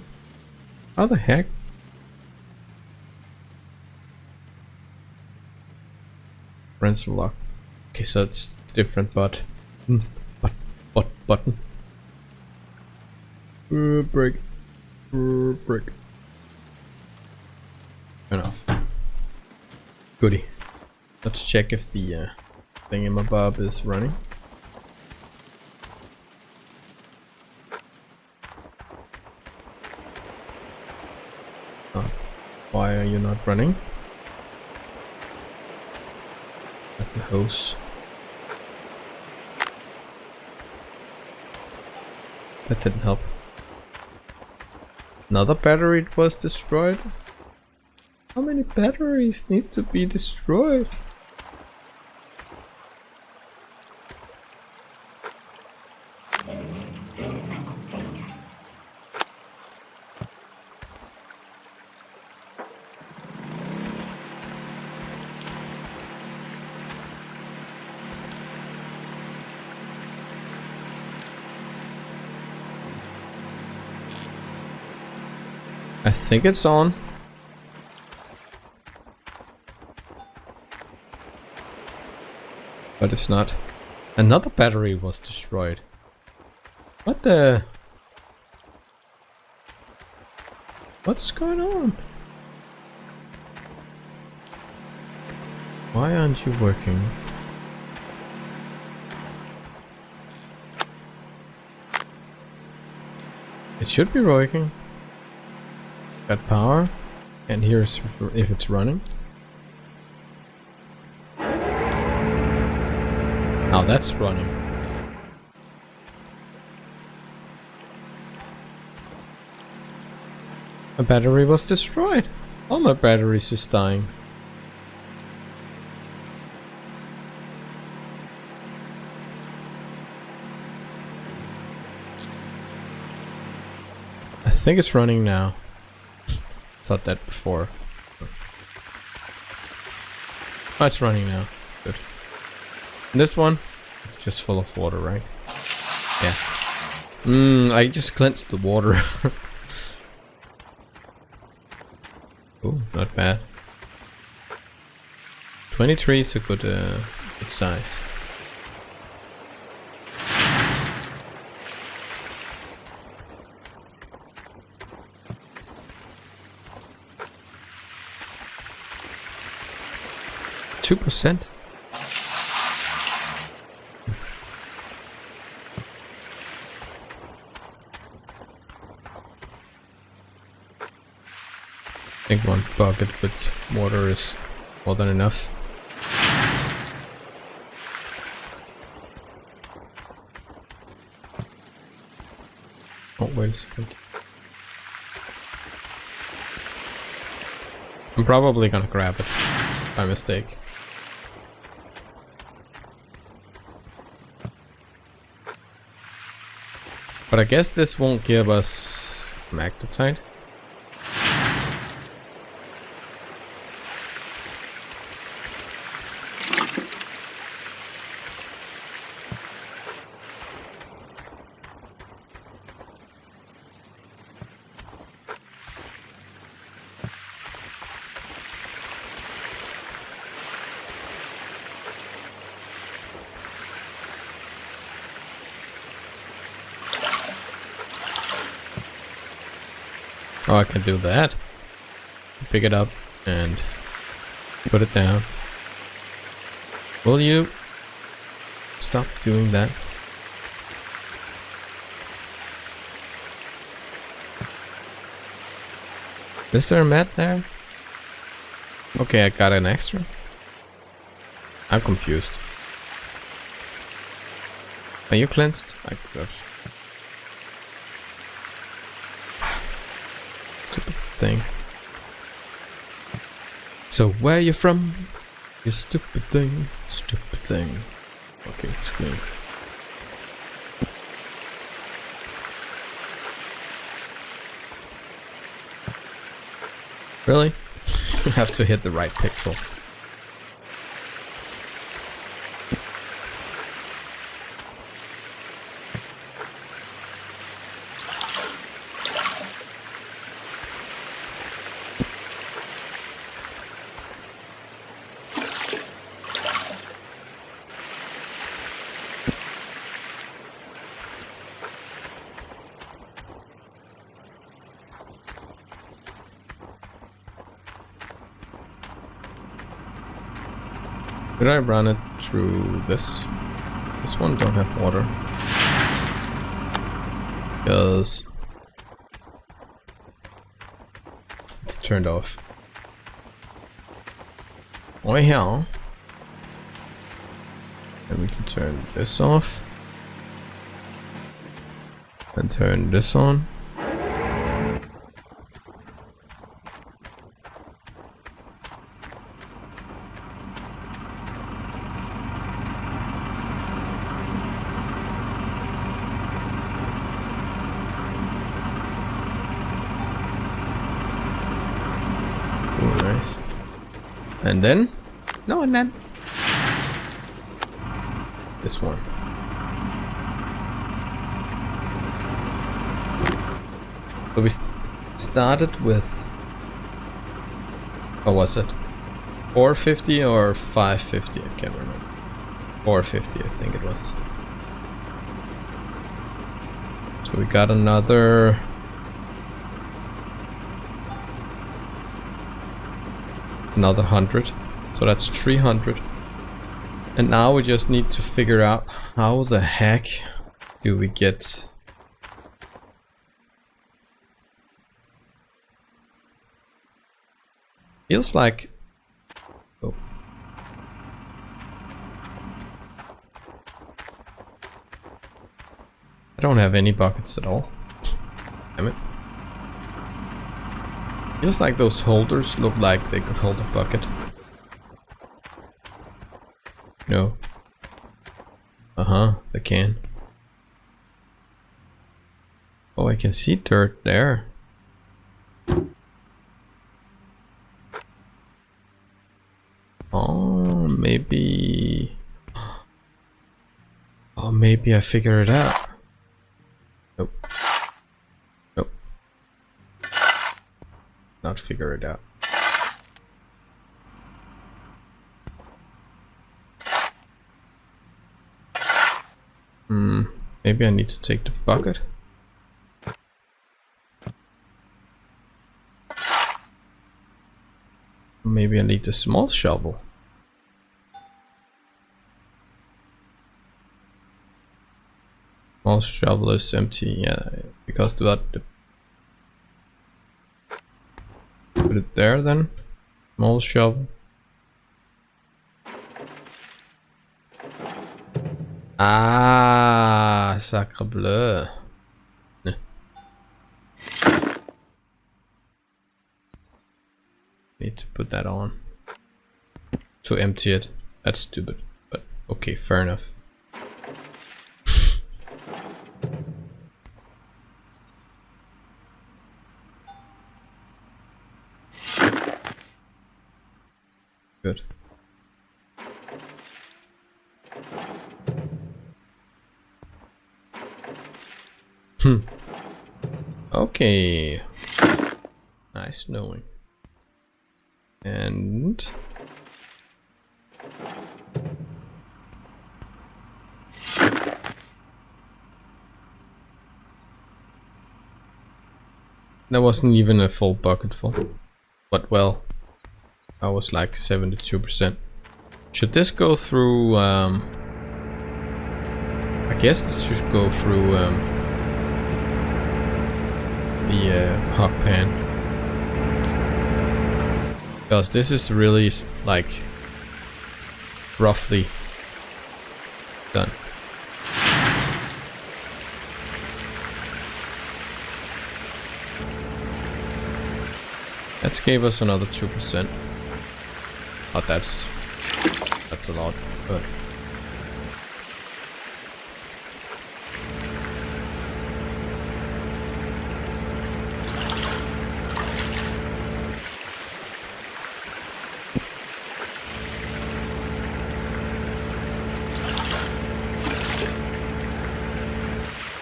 Speaker 1: How the heck? Rental lock. Okay, so it's different, but button. Break. Break. Turn off. Goody. Let's check if the thingamabob is running. Oh, why are you not running? At the hose. That didn't help. Another battery was destroyed? How many batteries need to be destroyed? I think it's on. But it's not. Another battery was destroyed. What the? What's going on? Why aren't you working? It should be working. Got power. And here's if it's running. Now that's running. My battery was destroyed. All my batteries is dying. I think it's running now. Thought that before. Oh, it's running now. Good. And this one, it's just full of water, right? Yeah. I just cleansed the water. Oh, not bad. 23 is a good size. %. I think 1 bucket with water is more than enough. Oh, wait a second. I'm probably gonna grab it by mistake. But I guess this won't give us magnetit. Oh, I can do that. Pick it up and put it down. Will you stop doing that? Is there a mat there? Okay, I got an extra. I'm confused. Are you cleansed? My gosh. Stupid thing. So where are you from? You stupid thing. Stupid thing. Okay, scream. Really? You have to hit the right pixel. Could I run it through this? This one don't have water. Because it's turned off. Oh yeah. And we can turn this off. And turn this on. Nice. And then? No, and then this one. So we started with, what was it? 450 or 550? I can't remember. 450, I think it was. So we got another. Another 100, so that's 300. And now we just need to figure out how the heck do we get feels like, oh, I don't have any buckets at all. Damn it. Feels like those holders look like they could hold a bucket. No. They can. Oh, I can see dirt there. Oh, maybe. Oh, maybe I figure it out. Nope. Nope. Not figure it out. Maybe I need to take the bucket. Maybe I need the small shovel. Small shovel is empty, yeah, because that. Put it there then. Small shovel. Ah, sacre bleu. Need to put that on to empty it. That's stupid, but okay, fair enough. Good. Okay. Nice knowing. And That wasn't even a full bucket full. But well, I was like 72%. Should this go through, I guess this should go through the hog pan. Because this is really like roughly done. That gave us another 2%. But that's a lot, but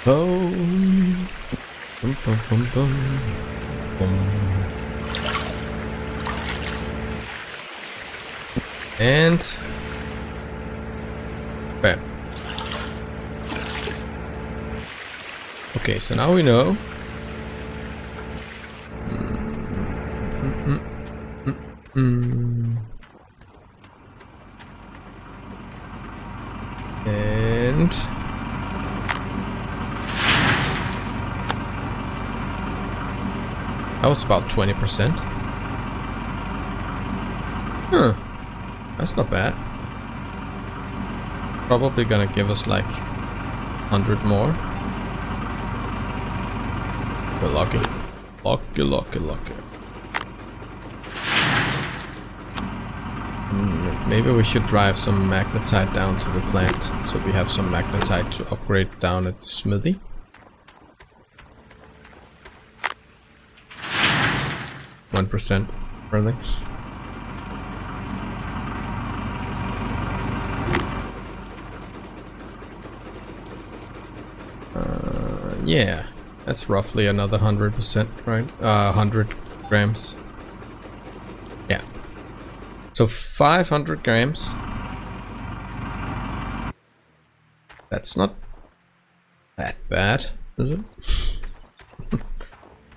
Speaker 1: boom, boom, boom, boom, boom, boom. And bam. Okay, so now we know. And that was about 20%. Huh. That's not bad. Probably gonna give us like 100 more. We're lucky. Lucky. Maybe we should drive some magnetit down to the plant so we have some magnetit to upgrade down at the smithy. %, really. Yeah, that's roughly another 100%, right? 100 grams. Yeah. So 500 grams. That's not that bad, is it?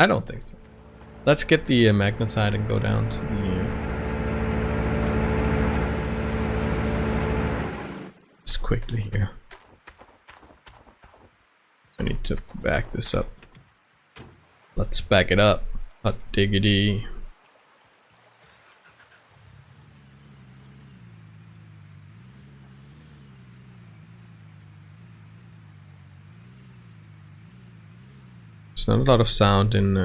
Speaker 1: I don't think so. Let's get the magnetit and go down to the... just quickly here. I need to back this up. Let's back it up. Hot diggity. There's not a lot of sound in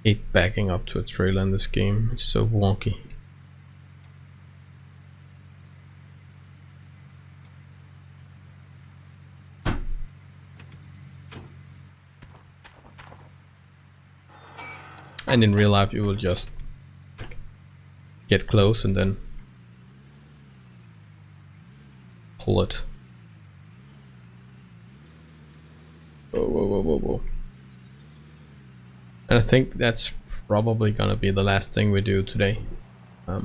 Speaker 1: it backing up to a trailer in this game. It's so wonky. And in real life you will just get close and then pull it. Whoa. And I think that's probably gonna be the last thing we do today. I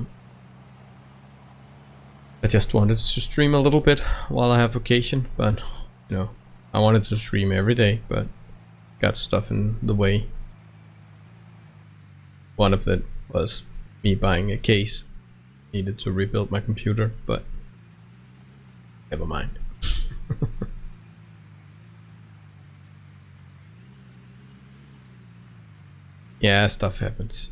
Speaker 1: just wanted to stream a little bit while I have vacation, but you know, I wanted to stream every day, but got stuff in the way. One of them was me buying a case. Needed to rebuild my computer, but never mind. Yeah, stuff happens.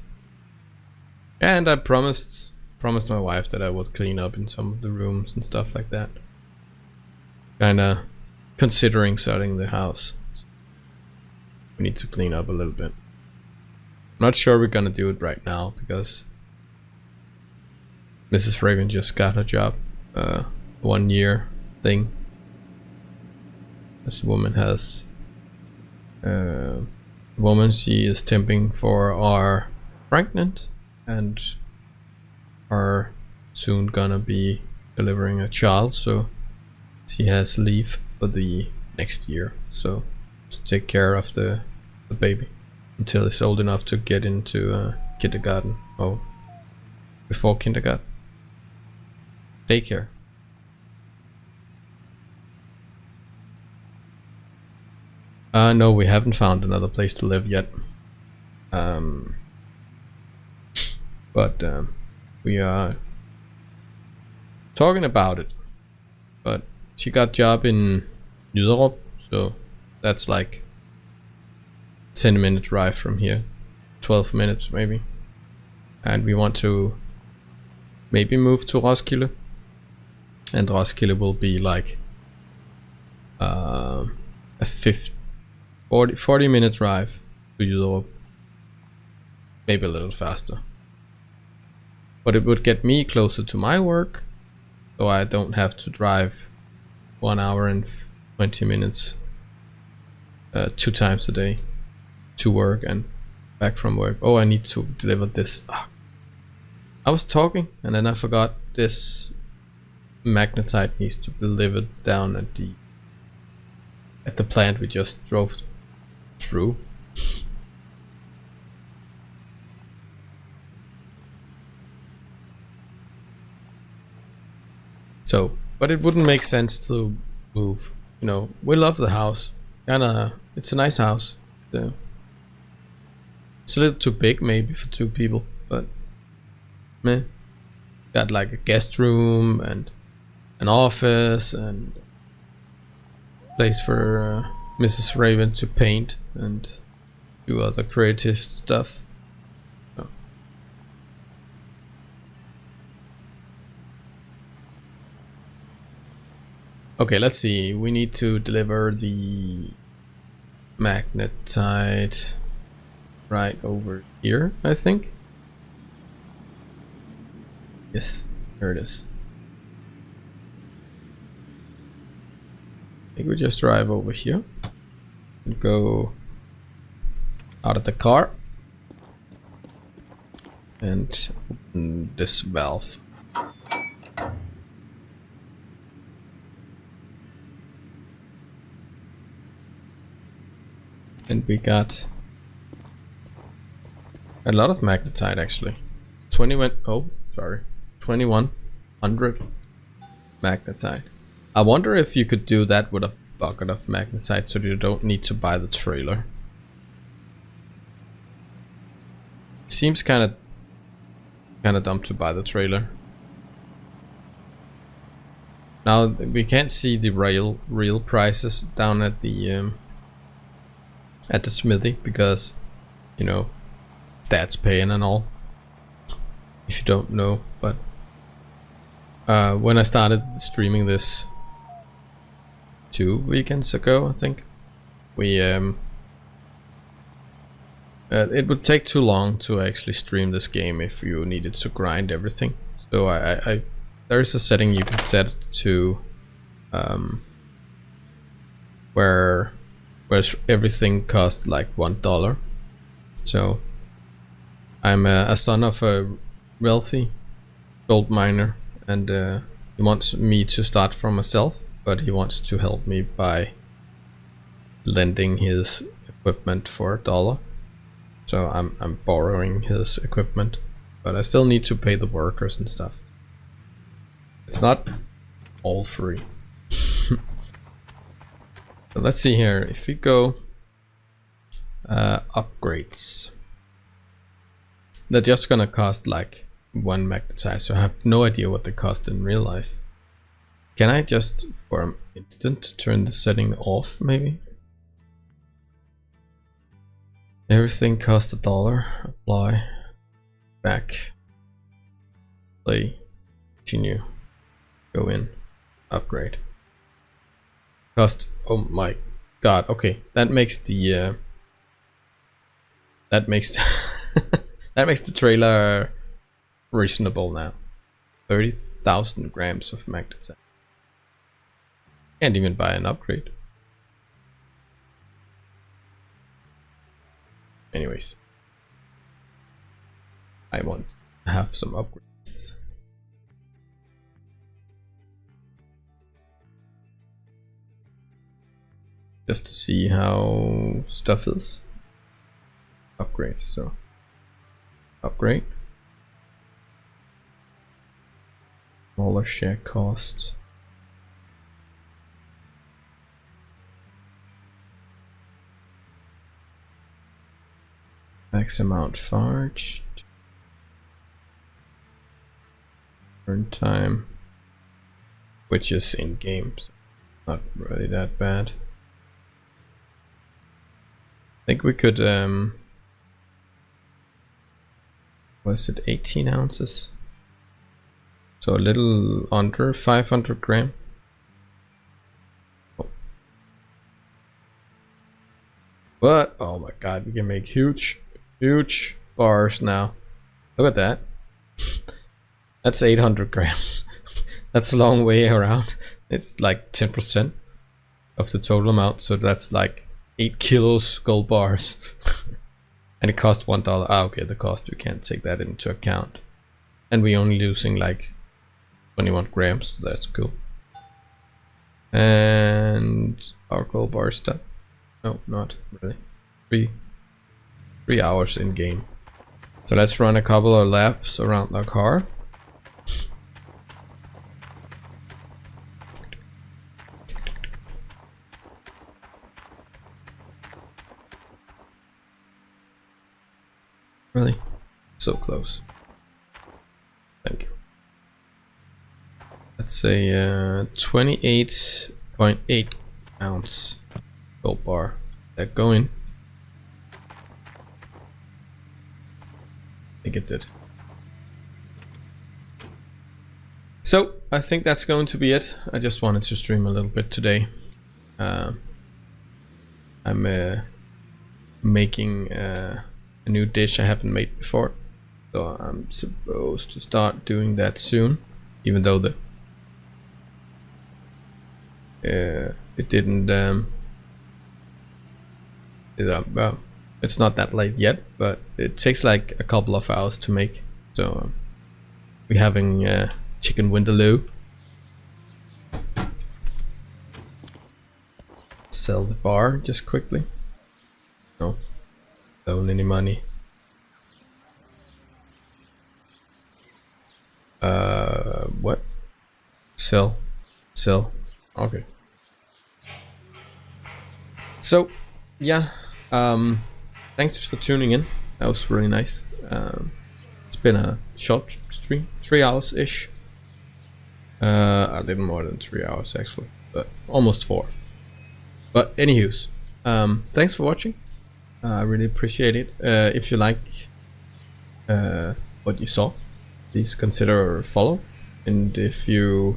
Speaker 1: And I promised my wife that I would clean up in some of the rooms and stuff like that. Kinda considering selling the house. We need to clean up a little bit. I'm not sure we're gonna do it right now because Mrs. Raven just got her job, 1 year thing. This woman has, she is temping for are pregnant and are soon gonna be delivering a child, so she has leave for the next year, so to take care of the baby until it's old enough to get into kindergarten, or before kindergarten, daycare. No, we haven't found another place to live yet. But we are talking about it. But she got job in Jyderup, so that's like 10-minute drive from here, 12 minutes maybe. And we want to maybe move to Roskilde, and Roskilde will be like a 40-minute drive to Jyderup, maybe a little faster. But it would get me closer to my work, so I don't have to drive 1 hour and 20 minutes 2 times a day to work and back from work. Oh, I need to deliver this. I was talking and then I forgot this magnetit needs to be delivered down at the plant we just drove through. So, but it wouldn't make sense to move. You know, we love the house. It's a nice house. So it's a little too big maybe for 2 people, but meh. Got like a guest room and an office and place for Mrs. Raven to paint and do other creative stuff. So. Okay, let's see. We need to deliver the magnetit right over here, I think. Yes, here it is. I think we just drive over here and go out of the car and open this valve. And we got a lot of magnetit actually. 2100 magnetit. I wonder if you could do that with a bucket of magnetit so you don't need to buy the trailer. Seems kind of dumb to buy the trailer. Now we can't see the real prices down at the smithy because, you know, Dad's paying and all. If you don't know, but when I started streaming this 2 weekends ago, I think, we it would take too long to actually stream this game if you needed to grind everything. So I there's a setting you can set to where everything costs like $1. So I'm a son of a wealthy gold miner, and he wants me to start from myself, but he wants to help me by lending his equipment for $1. So I'm borrowing his equipment, but I still need to pay the workers and stuff. It's not all free. So let's see here. If we go upgrades, they're just gonna cost like 1 magnetit, so I have no idea what they cost in real life. Can I just for an instant turn the setting off maybe? Everything costs $1. Apply. Back. Play. Continue. Go in. Upgrade. Cost. Oh my god. Okay, that makes the that makes the trailer reasonable now. 30,000 grams of magnetit. Can't even buy an upgrade. Anyways, I want to have some upgrades. Just to see how stuff is. Upgrades, so upgrade. Smaller share costs. Max amount forged. Turn time, which is in game, so not really that bad. I think we could was it 18 ounces? So a little under 500 gram. Oh. But oh my god, we can make huge bars now. Look at that. That's 800 grams. That's a long way around. It's like 10% of the total amount, so that's like 8 kilos gold bars. And it cost $1. Ah, okay, the cost, we can't take that into account. And we're only losing like 21 grams, so that's cool. And our gold bar stuff. No, not really. 3 hours in game. So let's run a couple of laps around our car. Really? So close. Thank you. Let's say 28.8 ounce gold bar. That go in. I think it did. So I think that's going to be it. I just wanted to stream a little bit today. I'm making a new dish I haven't made before, so I'm supposed to start doing that soon, even though the it didn't well, it's not that late yet, but it takes like a couple of hours to make. So we're having chicken vindaloo. Sell the bar just quickly. No, don't any money. What? Sell. Okay. So, yeah. Thanks for tuning in. That was really nice. It's been a short stream, 3 hours ish. A little more than 3 hours actually, but almost 4. But anywho's, thanks for watching. I really appreciate it. If you like what you saw, please consider follow. And if you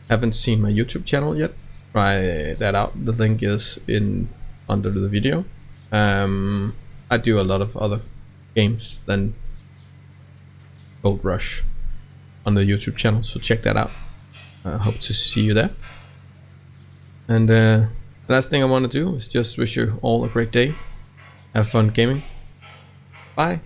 Speaker 1: haven't seen my YouTube channel yet, try that out. The link is in under the video. I do a lot of other games than Gold Rush on the YouTube channel, so check that out. I hope to see you there. And the last thing I want to do is just wish you all a great day. Have fun gaming. Bye.